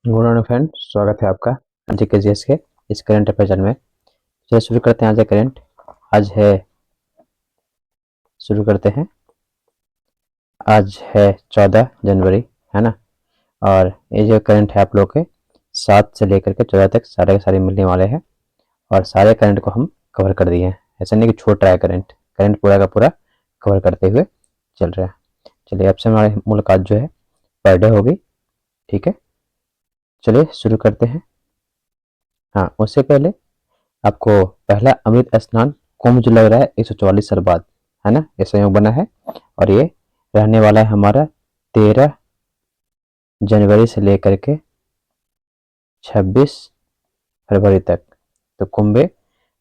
Good morning friend, स्वागत है आपका जीकेजीएस के इस करंट अफेयर में। चलिए शुरू करते हैं आज का करंट। आज है शुरू करते हैं। आज है 14 जनवरी, है ना। और ये जो करंट है आप लोग के 7 से लेकर के 14 तक सारे के सारे मिलने वाले हैं। और सारे करंट को हम कवर कर दिए हैं। ऐसा नहीं कि छोड़ रहा है करंट, करंट पूरा का पूरा कवर करते हुए चल रहा है। चलिए अब से हमारी मुलाकात जो है पर डे होगी, ठीक है। चलिए शुरू करते हैं। हाँ, उससे पहले आपको पहला अमृत स्नान कुंभ जो लग रहा है 144 साल बाद, है ना, ये संयोग बना है। और ये रहने वाला है हमारा 13 जनवरी से लेकर के 26 फरवरी तक। तो कुंभ में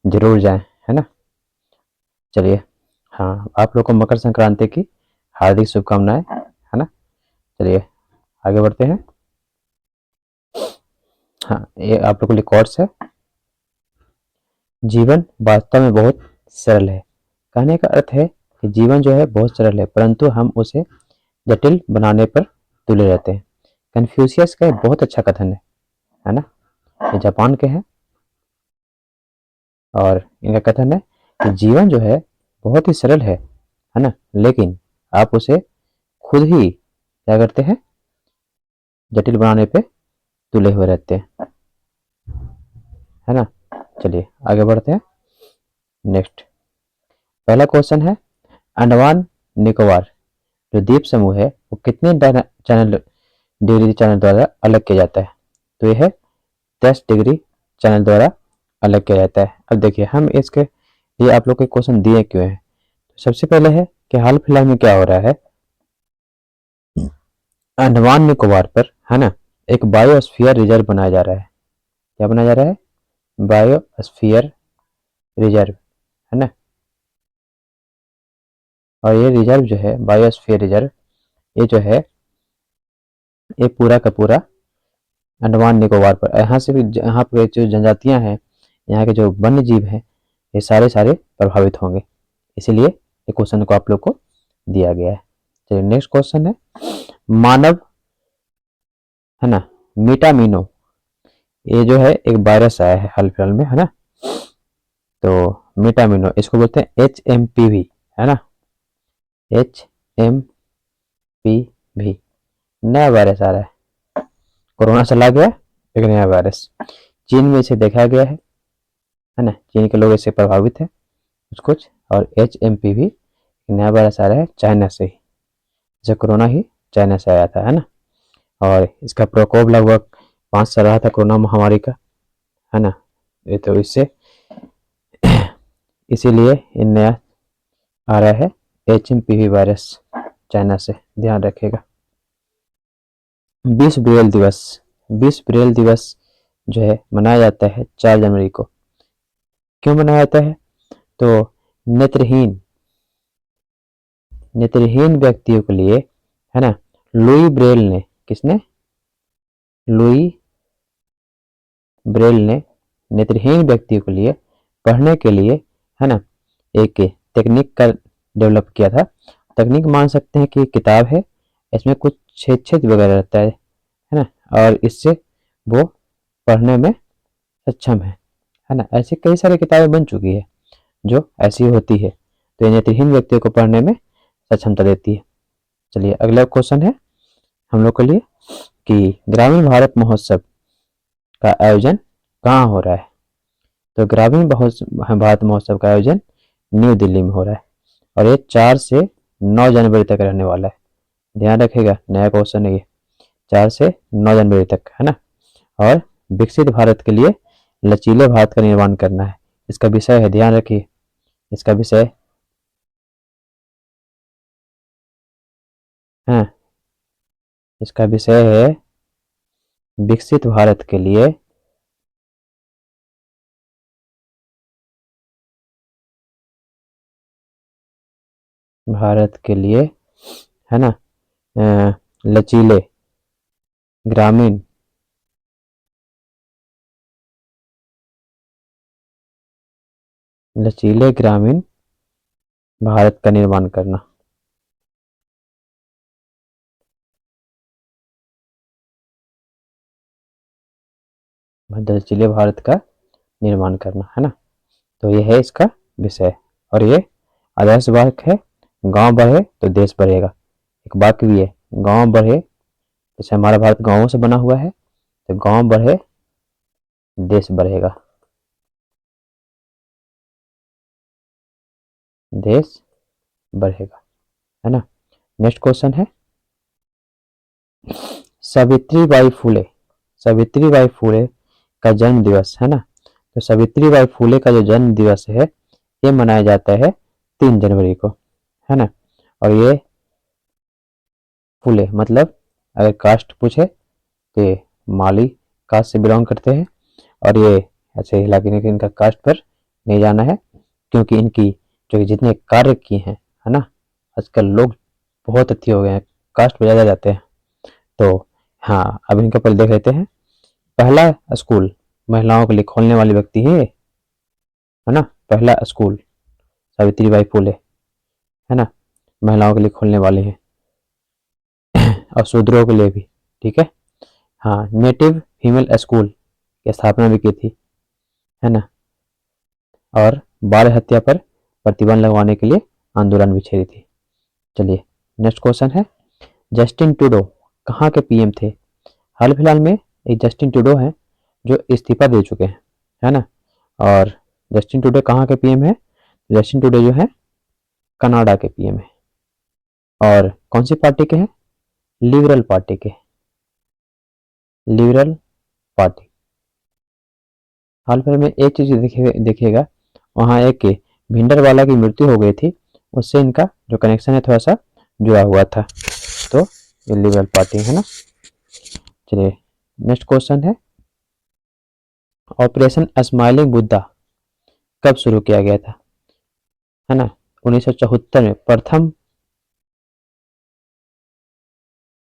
जरूर जाएं, है ना। चलिए, हाँ, आप लोग को मकर संक्रांति की हार्दिक शुभकामनाएं, है ना। चलिए आगे बढ़ते हैं। हाँ, ये आप लोग को रिकॉर्ड्स है। जीवन वास्तव में बहुत सरल है। कहने का अर्थ है कि जीवन जो है बहुत सरल है, परंतु हम उसे जटिल बनाने पर तुले रहते हैं। कन्फ्यूशियस का बहुत अच्छा कथन है ना। ये जापान के हैं और इनका कथन है कि जीवन जो है बहुत ही सरल है ना, लेकिन आप उसे खुद ही क्या करते हैं, जटिल बनाने पे तुले हुए रहते हैं, है ना। चलिए आगे बढ़ते हैं। नेक्स्ट पहला क्वेश्चन है, अंडमान निकोबार जो द्वीप समूह है वो कितने चैनल डिग्री चैनल द्वारा अलग किया जाता है। तो यह है 10 डिग्री चैनल द्वारा अलग किया जाता है। अब देखिए हम इसके ये आप लोग के क्वेश्चन दिए क्यों हैं। तो सबसे पहले है कि हाल फिलहाल में क्या हो रहा है, अंडमान निकोबार पर, है ना, एक बायोस्फीयर रिजर्व बनाया जा रहा है। क्या बनाया जा रहा है? बायोस्फीयर रिजर्व, है ना। और ये रिजर्व जो है बायोस्फीयर रिजर्व, ये जो है ये पूरा का पूरा अंडमान निकोबार पर, यहाँ से भी यहाँ पे जो जनजातियां हैं, यहाँ के जो वन्य जीव हैं, ये सारे सारे प्रभावित होंगे। इसीलिए ये क्वेश्चन को आप लोग को दिया गया है। चलिए नेक्स्ट क्वेश्चन है, मानव, है ना, मीटामीनो, ये जो है एक वायरस आया है हाल फिलहाल में, है ना। तो मीटामीनो इसको बोलते हैं HMPV, है ना, HMPV नया वायरस आ रहा है। कोरोना चला गया, एक नया वायरस चीन में इसे देखा गया है ना। चीन के लोग इससे प्रभावित है कुछ कुछ। और HMPV नया वायरस आ रहा है चाइना से ही, जैसे कोरोना ही चाइना से आया था, है ना। और इसका प्रकोप लगभग 5 साल रहा था कोरोना महामारी का, है ना। ये तो इससे इसीलिए ये नया आ रहा है HMPV वायरस चाइना से, ध्यान रखिएगा। विश्व ब्रेल दिवस, विश्व ब्रेल दिवस जो है मनाया जाता है 4 जनवरी को। क्यों मनाया जाता है? तो नेत्रहीन नेत्रहीन व्यक्तियों के लिए, है ना, लुई ब्रेल ने, किसने? लुई ब्रेल ने नेत्रहीन व्यक्तियों के लिए पढ़ने के लिए, है ना, एक टेक्निक का डेवलप किया था। तकनीक मान सकते हैं कि किताब है, इसमें कुछ छेद छेद वगैरह रहता है ना, और इससे वो पढ़ने में सक्षम है ना। ऐसी कई सारी किताबें बन चुकी है जो ऐसी होती है, तो ये नेत्रहीन व्यक्तियों को पढ़ने में सक्षमता देती है। चलिए अगला क्वेश्चन है हम लोग के लिए कि ग्रामीण भारत महोत्सव का आयोजन कहाँ हो रहा है। तो ग्रामीण भारत महोत्सव का आयोजन न्यू दिल्ली में हो रहा है और ये 4 से 9 जनवरी तक रहने वाला है। ध्यान रखिएगा, नया क्वेश्चन है ये, 4 से 9 जनवरी तक, है ना। और विकसित भारत के लिए लचीले भारत का निर्माण करना है, इसका विषय है, ध्यान रखिए, इसका विषय है, इसका विषय है विकसित भारत के लिए भारत के लिए, है ना, लचीले ग्रामीण लचीले ग्रामीण भारत का निर्माण करना। भद्राचलीय भारत का निर्माण करना, है ना। तो ये है इसका विषय। और ये आदर्श वाक्य है, गांव बढ़े तो देश बढ़ेगा। एक वाक्य भी है, गांव बढ़े, जैसे हमारा भारत गांवों से बना हुआ है, तो गांव बढ़े देश बढ़ेगा, देश बढ़ेगा, है ना। नेक्स्ट क्वेश्चन है, सावित्रीबाई फुले, सावित्रीबाई फुले का जन्म दिवस, है ना। तो सावित्रीबाई फुले का जो जन्म दिवस है ये मनाया जाता है 3 जनवरी को, है ना। और ये फुले मतलब अगर कास्ट पूछे तो ये माली कास्ट से बिलोंग करते हैं। और ये ऐसे ही लगे कि इनका कास्ट पर नहीं जाना है, क्योंकि इनकी जो जितने कार्य किए हैं, है ना, आजकल लोग बहुत अच्छे हो गए हैं, कास्ट पर ज़्यादा जाते हैं। तो हाँ, अब इनका पहले देख लेते हैं। पहला स्कूल महिलाओं के लिए खोलने वाली व्यक्ति है ना। पहला स्कूल सावित्रीबाई फुले, है ना, महिलाओं के लिए खोलने वाले हैं, और शूद्रों के लिए भी, ठीक है। हाँ, नेटिव फीमेल स्कूल की स्थापना भी की थी, है ना। और बाल हत्या पर प्रतिबंध लगवाने के लिए आंदोलन भी छेड़ी थी। चलिए नेक्स्ट क्वेश्चन है, जस्टिन ट्रूडो कहाँ के पीएम थे। हाल फिलहाल में एक जस्टिन ट्रूडो है जो इस्तीफा दे चुके हैं, है ना। और जस्टिन ट्रूडो कहाँ के पीएम है, जस्टिन ट्रूडो जो है कनाडा के पीएम है। और कौन सी पार्टी के हैं, लिबरल पार्टी के, लिबरल पार्टी। हाल फिलहाल में एक चीज देखिएगा, वहाँ एक भिंडरवाला की मृत्यु हो गई थी, उससे इनका जो कनेक्शन है थोड़ा सा जुड़ा हुआ था। तो ये लिबरल पार्टी है ना। चलिए नेक्स्ट क्वेश्चन है, ऑपरेशन स्माइलिंग बुद्धा कब शुरू किया गया था, है ना। 1974 में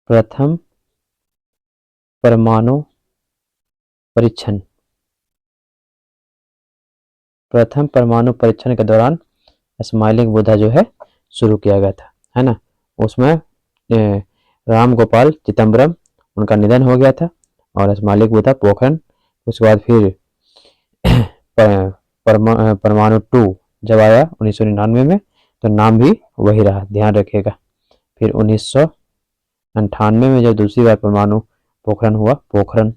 प्रथम परमाणु परीक्षण, प्रथम परमाणु परीक्षण के दौरान स्माइलिंग बुद्धा जो है शुरू किया गया था, है ना। उसमें राम गोपाल चिदम्बरम उनका निधन हो गया था, और स्माइलिंग बुद्धा पोखरण, उसके बाद फिर परमाणु 2 जब आया 1999 में, तो नाम भी वही रहा, ध्यान रखिएगा। फिर 1998 में जब दूसरी बार परमाणु पोखरण हुआ, पोखरण,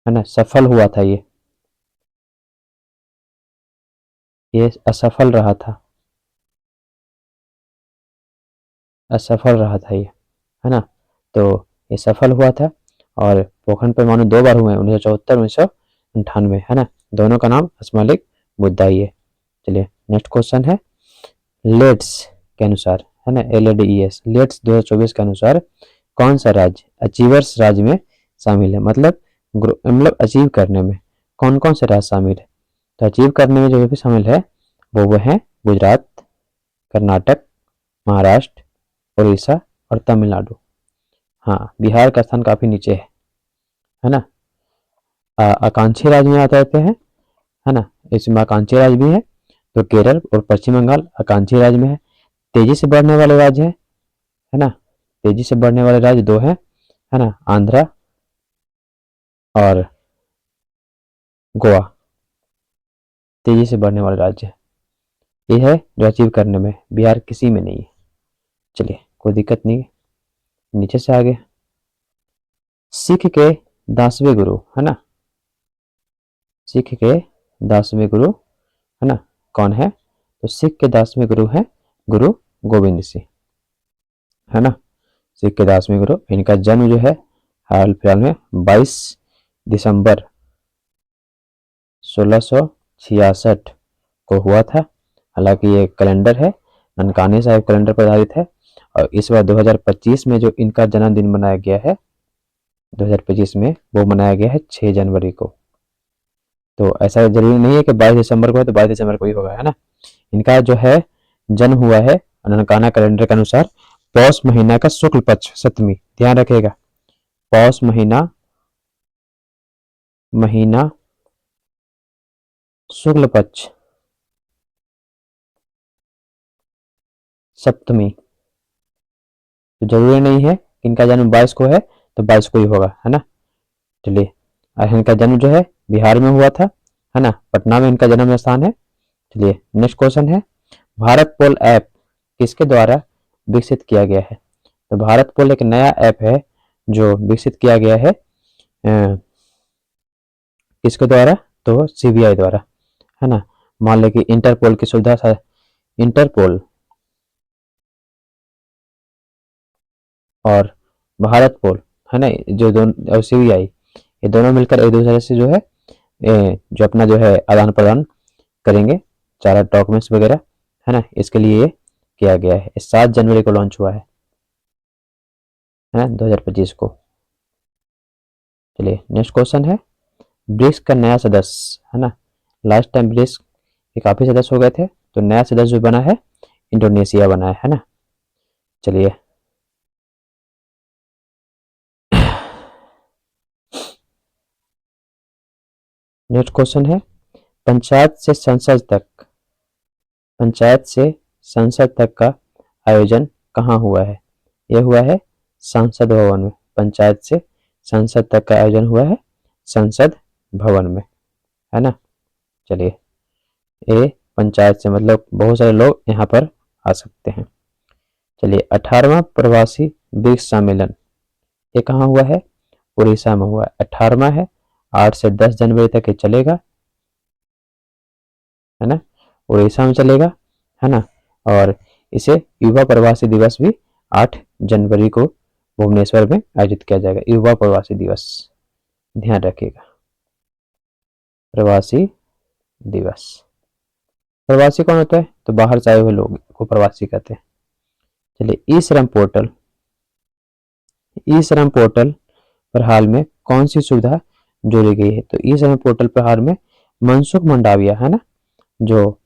है ना, सफल हुआ था ये असफल रहा था, असफल रहा था ये, है ना। तो ये सफल हुआ था। और पोखरण परमाणु 2 बार हुए, 1974, 1998, है ना। दोनों का नाम स्माइलिंग बुद्धा ही है। चलिए नेक्स्ट क्वेश्चन है, लेट्स के अनुसार, है ना, LADES, लेट्स 2024 के अनुसार कौन सा राज्य अचीवर्स राज्य में शामिल है, मतलब अचीव करने में कौन कौन से राज्य शामिल है। तो अचीव करने में जो भी शामिल है वो है गुजरात, कर्नाटक, महाराष्ट्र, उड़ीसा और तमिलनाडु। हाँ, बिहार का स्थान काफी नीचे है ना। आकांक्षी राज्य में आते रहते हैं, है ना, इसमें आकांक्षी राज्य भी है। तो केरल और पश्चिम बंगाल आकांक्षी राज्य में है। तेजी से बढ़ने वाले राज्य है ना, तेजी से बढ़ने वाले राज्य 2 हैं, है ना, आंध्रा और गोवा, तेजी से बढ़ने वाले राज्य ये है जो अचीव करने में, बिहार किसी में नहीं है। चलिए कोई दिक्कत नहीं है, नीचे से आगे, सिख के 10वें गुरु, है ना, सिख के 10वें गुरु, है ना, कौन है। तो सिख के 10वें गुरु है गुरु गोविंद सिंह, है ना। सिख के 10वें गुरु, इनका जन्म जो है हाल फिलहाल में 22 दिसंबर 1666 को हुआ था। हालांकि ये कैलेंडर है ननकानी साहिब कैलेंडर पर आधारित है। और इस बार 2025 में जो इनका जन्मदिन मनाया गया है, 2025 में वो मनाया गया है 6 जनवरी को। तो ऐसा जरूरी नहीं है कि 22 दिसंबर को है तो 22 दिसंबर को ही होगा, है ना। इनका जो है जन्म हुआ है ननकाना कैलेंडर के अनुसार पौष महीना का शुक्ल पक्ष सप्तमी, ध्यान रखिएगा, पौष महीना शुक्ल पक्ष सप्तमी। तो जरूरी नहीं है कि इनका जन्म 22 को है तो 22 को ही होगा, है ना। चलिए और इनका जन्म जो है बिहार में हुआ था, है ना, पटना में इनका जन्म स्थान है। चलिए नेक्स्ट क्वेश्चन है, भारत पोल ऐप किसके द्वारा विकसित किया गया है? तो भारत पोल एक नया ऐप है जो विकसित किया गया है किसके द्वारा? तो सीबीआई द्वारा, है ना। मान लो कि इंटरपोल की सुविधा, इंटरपोल और भारत पोल, है ना, जो दोनों और सीबीआई, ये दोनों मिलकर एक दूसरे से जो है जो अपना जो है आदान प्रदान करेंगे सारा डॉक्यूमेंट्स वगैरह, है ना। इसके लिए ये किया गया है। 7 जनवरी को लॉन्च हुआ है ना, 2025 को। चलिए नेक्स्ट क्वेश्चन है, ब्रिक्स का नया सदस्य, है ना, लास्ट टाइम ब्रिक्स के काफी सदस्य हो गए थे, तो नया सदस्य जो बना है इंडोनेशिया बना है ना। चलिए नेक्स्ट क्वेश्चन है, पंचायत से संसद तक, पंचायत से संसद तक का आयोजन कहाँ हुआ है? यह हुआ है संसद भवन में। पंचायत से संसद तक का आयोजन हुआ है संसद भवन में, है ना। चलिए ये पंचायत से मतलब बहुत सारे लोग यहाँ पर आ सकते हैं। चलिए 18वां प्रवासी ब्रिक्स सम्मेलन ये कहाँ हुआ है? उड़ीसा में हुआ है। 18वां है, 8 से 10 जनवरी तक ये चलेगा, है ना, उड़ीसा में चलेगा, है ना। और इसे युवा प्रवासी दिवस भी 8 जनवरी को भुवनेश्वर में आयोजित किया जाएगा। युवा प्रवासी दिवस, ध्यान रखिएगा, प्रवासी दिवस। प्रवासी कौन होता है? तो बाहर से आए हुए लोग को प्रवासी कहते हैं। चलिए ई श्रम पोर्टल, ई श्रम पोर्टल पर हाल में कौन सी सुविधा जोड़ी गई है? तो ई श्रम पोर्टल पर हाल में मनसुख मंडाविया, है ना, जो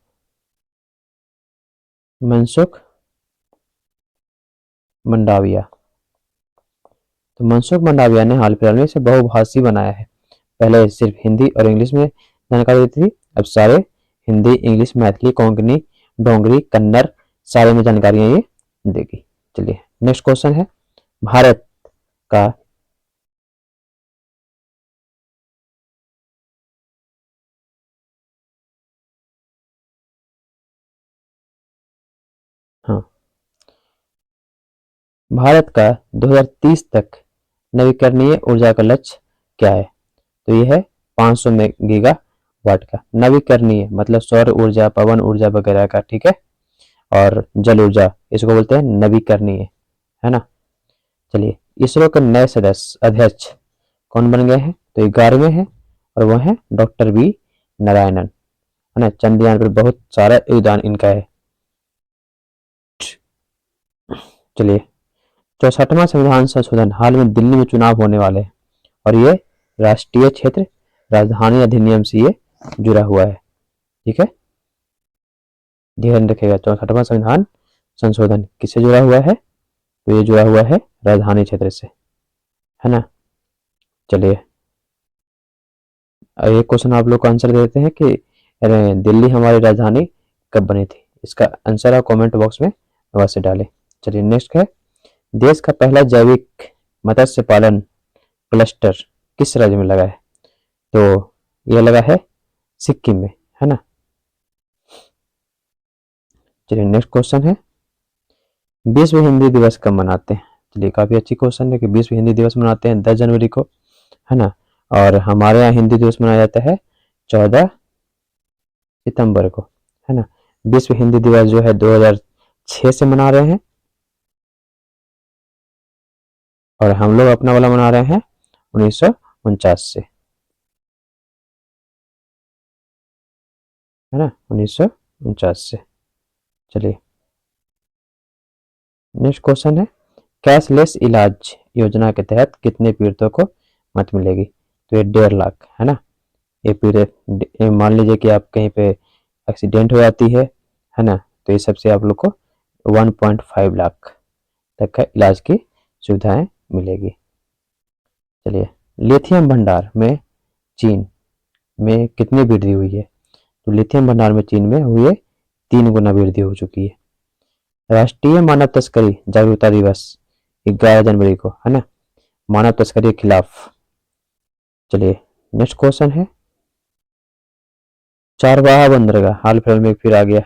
मनसुख मंडाविया, तो मनसुख मंडाविया ने हाल फिलहाल में इसे बहुभाषी बनाया है। पहले सिर्फ हिंदी और इंग्लिश में जानकारी देती थी, अब सारे हिंदी, इंग्लिश, मैथिली, कोंकणी, डोंगरी, कन्नड़ सारे में जानकारियां ये देगी। चलिए नेक्स्ट क्वेश्चन है, भारत का हाँ, भारत का 2030 तक नवीकरणीय ऊर्जा का लक्ष्य क्या है? तो ये है 500 गीगावाट का। नवीकरणीय मतलब सौर ऊर्जा, पवन ऊर्जा वगैरह का, ठीक है। और जल ऊर्जा इसको बोलते हैं नवीकरणीय, है ना। चलिए इसरो के नए सदस्य अध्यक्ष कौन बन गए हैं? तो 11वें हैं और वो है डॉक्टर वी नारायणन, है ना। चंद्रयान पर बहुत सारा योगदान इनका है। चलिए 64वां संविधान संशोधन हाल में दिल्ली में चुनाव होने वाले हैं और ये राष्ट्रीय क्षेत्र राजधानी अधिनियम से ये जुड़ा हुआ है, ठीक है, ध्यान रखिएगा। 64वां संविधान संशोधन किससे जुड़ा हुआ है? तो ये जुड़ा हुआ है राजधानी क्षेत्र से, है ना। चलिए एक क्वेश्चन आप लोग को आंसर देते हैं कि दिल्ली हमारी राजधानी कब बनी थी? इसका आंसर आप कमेंट बॉक्स में अवश्य डालें। चलिए नेक्स्ट है, देश का पहला जैविक मत्स्य पालन क्लस्टर किस राज्य में लगा है? तो यह लगा है सिक्किम में, है ना। चलिए नेक्स्ट क्वेश्चन है, विश्व हिंदी दिवस कब मनाते हैं? चलिए काफी अच्छी क्वेश्चन है कि विश्व हिंदी दिवस मनाते हैं 10 जनवरी को, है ना। और हमारे यहाँ हिंदी दिवस मनाया जाता है 14 सितंबर को, है ना। विश्व हिंदी दिवस जो है 2006 से मना रहे हैं और हम लोग अपना वाला मना रहे हैं 1949 से, है ना, 1949 से। चलिए नेक्स्ट क्वेश्चन है, कैशलेस इलाज योजना के तहत कितने पीड़ितों को मदद मिलेगी? तो ये 1.5 लाख, है ना। ये पीड़ित मान लीजिए कि आप कहीं पे एक्सीडेंट हो जाती है ना, तो ये सबसे आप लोग को 1.5 लाख तक का इलाज की सुविधाएं मिलेगी। चलिए लिथियम भंडार में चीन में कितनी वृद्धि हुई है? तो लिथियम भंडार में चीन में हुई है 3 गुना वृद्धि हो चुकी है। राष्ट्रीय मानव तस्करी जागरूकता दिवस 11 जनवरी को, है ना, मानव तस्करी के खिलाफ। चलिए नेक्स्ट क्वेश्चन है चारवाहा बंदरगाह, हाल फिलहाल में फिर आ गया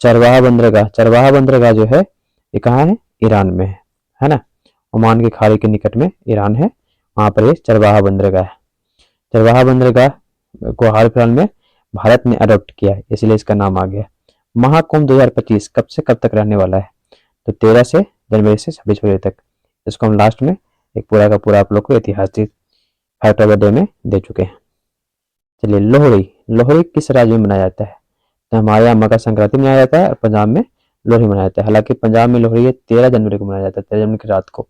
चारवाहा बंदरगाह। चारवाहा बंदरगाह जो है ये कहाँ है? ईरान में है ना, ओमान की खाड़ी के निकट में ईरान है, वहां पर ये चारवाहा बंदरगाह है। चारवाहा बंदरगाह को हाल फिलहाल में भारत ने अडॉप्ट किया है, इसलिए इसका नाम आ गया। महाकुंभ 2025 कब से कब तक रहने वाला है? तो 13 से जनवरी से 26 फरवरी तक। इसको हम लास्ट में एक पूरा का पूरा आप लोग को ऐतिहासिक फैक्ट ऑफ द डे में दे चुके हैं। चलिए लोहड़ी, लोहड़ी किस राज्य में मनाया जाता है? तो हमारे यहाँ मकर संक्रांति मनाया जाता है और पंजाब में लोहड़ी मनाया जाता है। हालांकि पंजाब में लोहड़ी 13 जनवरी को मनाया जाता है, 13 जनवरी की रात को,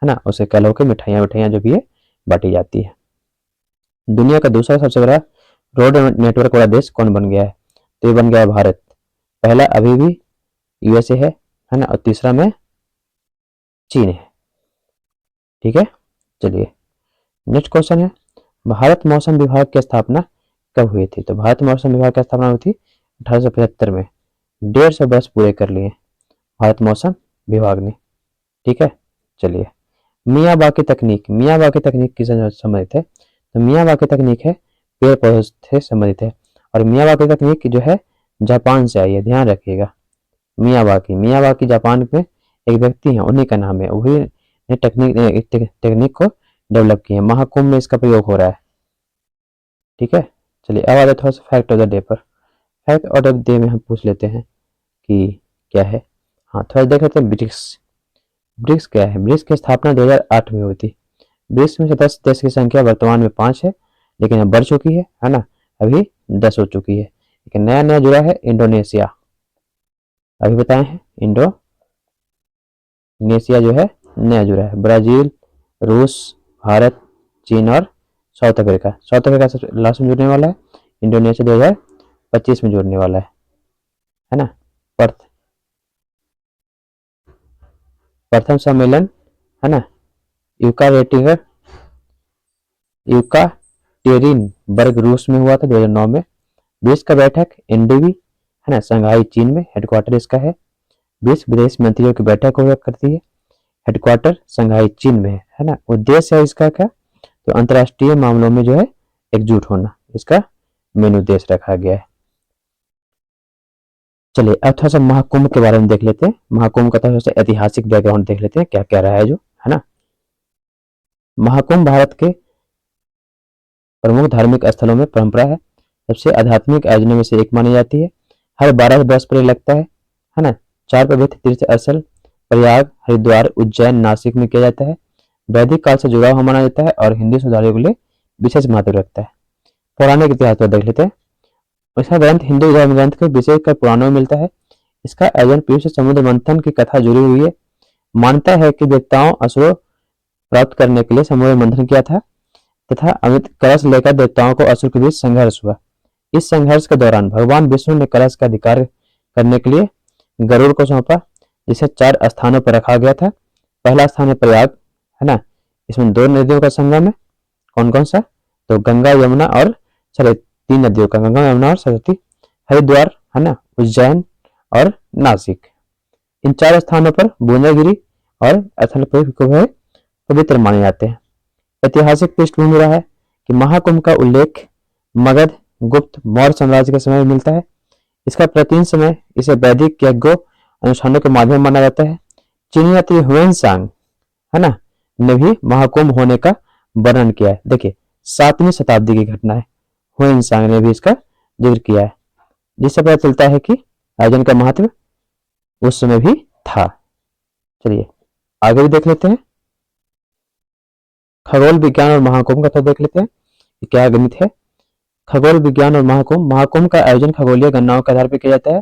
है ना। उसे कल होकर मिठाइयाँ जो भी है बांटी जाती है। दुनिया का दूसरा सबसे बड़ा रोड नेटवर्क वाला देश कौन बन गया है? तो ये बन गया है भारत। पहला अभी भी यूएसए है ना, और तीसरा में चीन है। ठीक है, चलिए नेक्स्ट क्वेश्चन है भारत मौसम विभाग की स्थापना कब हुई थी? तो भारत मौसम विभाग की स्थापना हुई थी 1875 में। 150 वर्ष पूरे कर लिए भारत मौसम विभाग ने। ठीक है, चलिए मियावाकी तकनीक, मियावाकी तकनीक किससे संबंधित है? तो मियावाकी तकनीक है पेड़ पौधों से संबंधित है, और मियावाकी तकनीक जो है जापान से आई है, ध्यान रखिएगा। मियावाकी, मियावाकी जापान में एक व्यक्ति है, उन्हीं का नाम है, वही ने टेक्निक को डेवलप किया है। महाकुंभ में इसका प्रयोग हो रहा है। ठीक है, चलिए अब आते थोड़ा सा फैक्ट ऑफ द डे पर। फैक्ट ऑफ द डे में हम पूछ लेते हैं कि क्या है। हाँ, थोड़ा देख लेते हैं ब्रिक्स। ब्रिक्स क्या है? ब्रिक्स की स्थापना 2008 में हुई थी। ब्रिक्स में से 10 देश की संख्या वर्तमान में 5 है, लेकिन अब बढ़ चुकी है ना, अभी 10 हो चुकी है। लेकिन नया नया जुड़ा है इंडोनेशिया, अभी बताए हैं इंडोनेशिया जो है नया जुड़ा है। ब्राजील, रूस, भारत, चीन और साउथ अफ्रीका। साउथ अफ्रीका सबसे लास्ट में जुड़ने वाला है। इंडोनेशिया 2025 में जुड़ने वाला है ना। प्रथम सम्मेलन है ना यूकाटेरिनबर्ग रूस में हुआ था 2009 में। विश्व का बैठक एनडीबी है ना, शंघाई चीन में हेडक्वार्टर इसका है। विश्व विदेश मंत्रियों की बैठक हुआ करती है, हेडक्वार्टर शंघाई चीन में है ना। उद्देश्य है इसका क्या? तो अंतर्राष्ट्रीय मामलों में जो है एकजुट होना, इसका मेन उद्देश्य रखा गया है। चलिए अब थोड़ा सा महाकुंभ के बारे में देख लेते हैं। महाकुंभ का थोड़ा सा ऐतिहासिक बैकग्राउंड देख लेते हैं, क्या क्या रहा है जो है ना। महाकुंभ भारत के प्रमुख धार्मिक स्थलों में परंपरा है, सबसे आध्यात्मिक आयोजनों में से एक मानी जाती है। हर 12 वर्ष पर लगता है ना। 4 पवित्र तीर्थ स्थल प्रयाग, हरिद्वार, उज्जैन, नासिक में किया जाता है। वैदिक काल से जुड़ा हुआ माना जाता है और हिंदू श्रद्धालुओं के लिए विशेष महत्व रखता है। पौराणिक इतिहास पर देख लेते हैं। इसका ग्रंथ हिंदू धर्म ग्रंथ के विशेषकर पुराणों में मिलता है। इसका आयोजन पीयूष से समुद्र मंथन की कथा जुड़ी हुई है। मानता है कि देवताओं असुरों प्राप्त करने के लिए समुद्र मंथन किया था तथा अमृत कलश लेकर देवताओं को असुर के बीच संघर्ष हुआ। इस संघर्ष के दौरान भगवान विष्णु ने कलश का अधिकार करने के लिए गरुड़ को सौंपा, जिसे 4 स्थानों पर रखा गया था। पहला स्थान है प्रयाग है ना, इसमें 2 नदियों का संगम है। कौन कौन सा? तो गंगा यमुना और 3 नदियों का, गंगा यमुना और सरस्वती। हरिद्वार है ना, उज्जैन और नासिक। इन 4 स्थानों पर बूंदागिरी और अथलपुर को पवित्र माने जाते हैं। ऐतिहासिक पृष्ठभूमि रहा है कि महाकुंभ का उल्लेख मगध, गुप्त, मौर्य साम्राज्य के समय में मिलता है। इसका प्राचीन समय इसे वैदिक यज्ञों अनुष्ठानों के माध्यम माना जाता है। चीनी यात्री हुएनसांग है ना ने भी महाकुंभ होने का वर्णन किया है। देखिए 7वीं शताब्दी की घटना है, हुएनसांग ने भी इसका जिक्र किया है, जिससे पता चलता है कि आयोजन का महत्व उस समय भी था। चलिए आगे भी देख लेते हैं। खगोल विज्ञान और महाकुंभ का तो देख लेते हैं कि क्या गणित है। खगोल विज्ञान और महाकुंभ। महाकुंभ का आयोजन खगोलीय गणनाओं के आधार पर किया जाता है।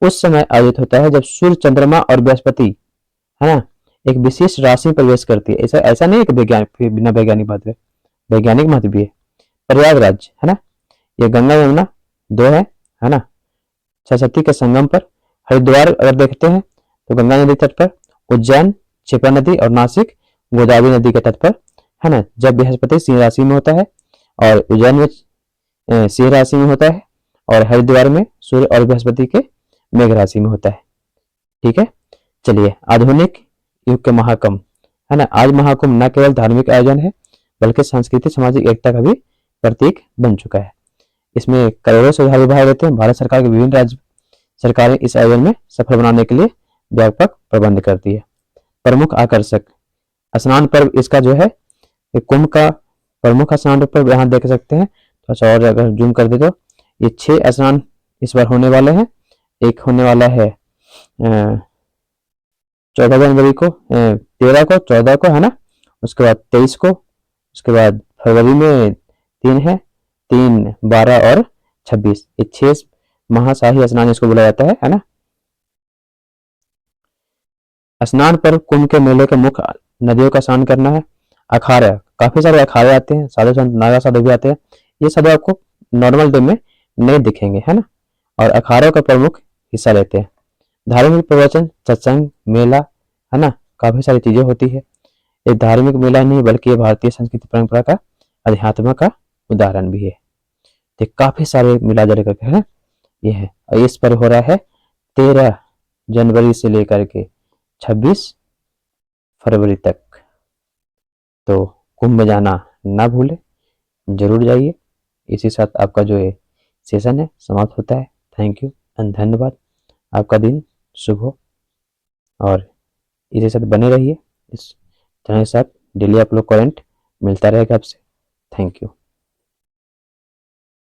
उस समय आयोजित होता है जब सूर्य, चंद्रमा और बृहस्पति है ना एक विशेष राशि में प्रवेश करती है। ऐसा नहीं है कि बिना वैज्ञानिक महत्व, वैज्ञानिक महत्व भी है। प्रयागराज है ना, ये गंगा यमुना 2 है ना, सरस्वती के संगम पर। हरिद्वार अगर देखते हैं तो गंगा नदी तट पर। उज्जैन क्षिप्रा नदी और नासिक गोदावरी नदी के तट पर है ना, जब बृहस्पति सिंह राशि में होता है और उज्जैन में सिंह राशि में होता है और हरिद्वार में सूर्य और बृहस्पति के मेघ राशि में होता है। ठीक है, चलिए आधुनिक युग के महाकुंभ है ना। आज महाकुंभ न केवल धार्मिक आयोजन है बल्कि सांस्कृतिक सामाजिक एकता का भी प्रतीक बन चुका है। इसमें करोड़ों श्रद्धालु भाग लेते हैं। भारत सरकार की विभिन्न राज्य सरकारें इस आयोजन में सफल बनाने के लिए व्यापक प्रबंध करती है। प्रमुख आकर्षक स्नान पर्व इसका जो है कुंभ का प्रमुख स्नान पर्व यहाँ देख सकते हैं। थोड़ा सा और अगर जूम कर दे तो ये 6 स्नान इस बार होने वाले हैं। एक होने वाला है 14 जनवरी को, 13 को, 14 को, है ना। उसके बाद 23 को, उसके बाद फरवरी में 3 है, 3, 12 और 26। ये 6 महाशाही स्नान इसको बोला जाता है ना। स्नान पर कुंभ के मेले के मुख्य नदियों का स्नान करना है। अखाड़े, काफी सारे अखाड़े आते हैं, साधु संत नागा साधु भी आते हैं। ये सब आपको नॉर्मल डे में नहीं दिखेंगे, है ना। और अखाड़ों का प्रमुख हिस्सा लेते हैं। धार्मिक प्रवचन, सत्संग, मेला, है ना, काफी सारी चीजें होती है। ये धार्मिक मेला नहीं बल्कि ये भारतीय संस्कृति परंपरा का अध्यात्म का उदाहरण भी है। तो काफी सारे मिला जुला करके, है ना, ये है। और इस पर हो रहा है 13 जनवरी से लेकर के 26 फरवरी तक। तो कुंभ में जाना ना भूले, जरूर जाइए। इसी साथ आपका जो है सेशन है समाप्त होता है। थैंक यू एंड धन्यवाद। आपका दिन शुभ हो और इसी साथ बने रहिए। इस चैनल के साथ डेली आप लोग करंट मिलता रहेगा आपसे। Thank you.